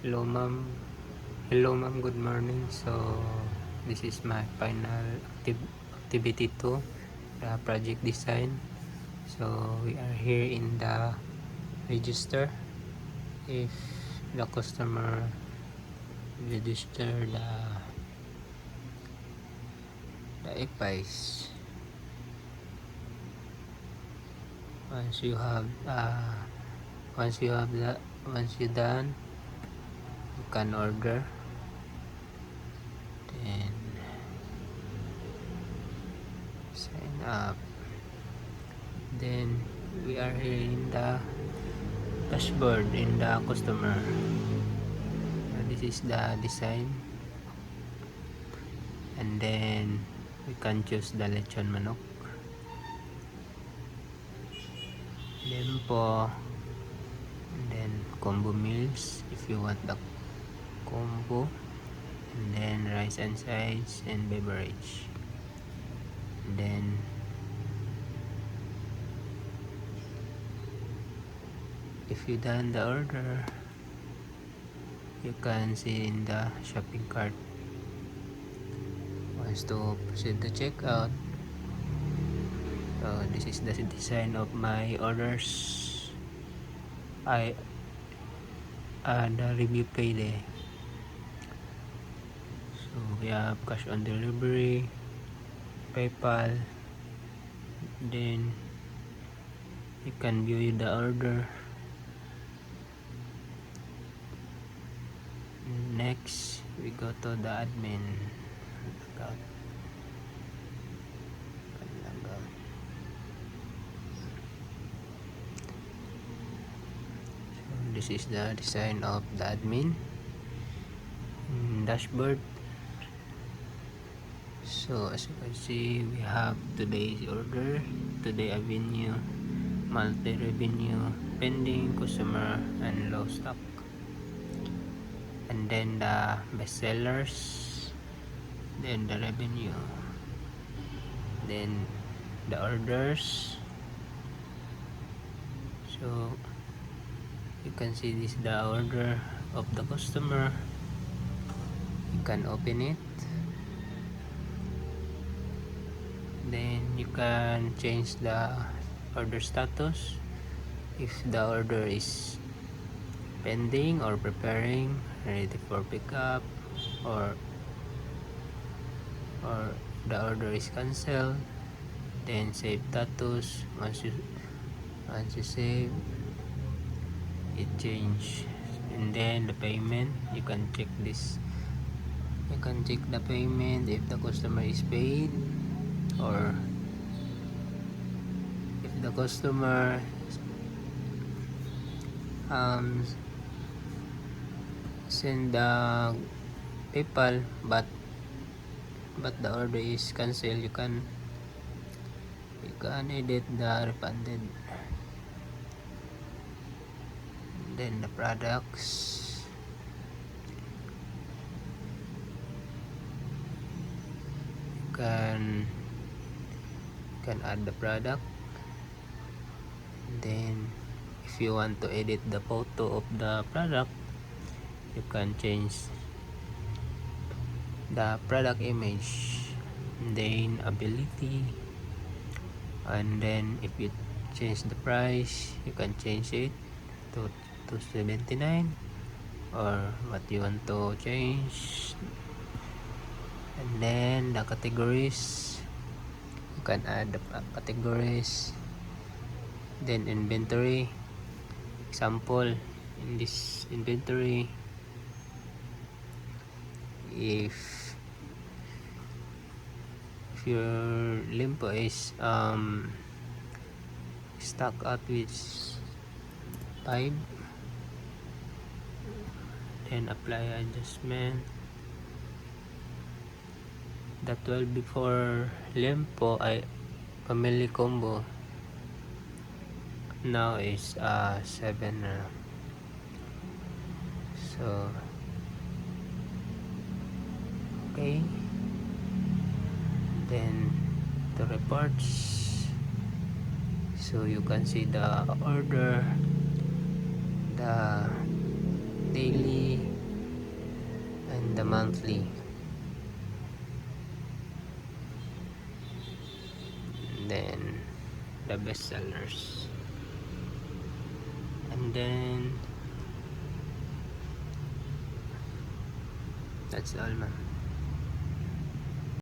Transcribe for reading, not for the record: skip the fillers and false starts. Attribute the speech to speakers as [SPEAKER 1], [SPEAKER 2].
[SPEAKER 1] Hello ma'am. Hello ma'am, good morning. So this is my final activity 2, the project design. So we are here in the register. If the customer register the EPIs, once you have once you done, you can order. Then sign up. Then we are here in the dashboard in the customer. This is the design, and then we can choose the lechon manok, lempo, and then combo meals if you want the combo, and then rice and sides and beverage. And then if you done the order, you can see in the shopping cart. Once to proceed to checkout, so this is the design of my orders. The review payday. So we have cash on delivery, PayPal. Then you can view the order. Next, we go to the admin account. So this is the design of the admin dashboard. So as you can see, we have today's order, today avenue, multi-revenue, pending, customer, and low stock. And then the bestsellers, then the revenue, then the orders. So you can see this the order of the customer. You can open it. Then you can change the order status if the order is pending or preparing, ready for pickup, or the order is cancelled. Then save status. Once you save, it change. And then the payment, you can check this. You can check the payment if the customer is paid, or if the customer send the PayPal but the order is cancelled, you can edit the refunded. Then the products, you can add the product. Then if you want to edit the photo of the product, you can change the product image, and then ability, and then if you change the price, you can change it to 279 or what you want to change. And then the categories, you can add the categories. Then inventory, example, in this inventory, if your limpo is stuck out with 5, then apply adjustment. The 12 before limpo ay family combo, now is 7 na. So okay, then the reports, so you can see the order, the daily, the monthly, and then the best sellers, and then that's all, man.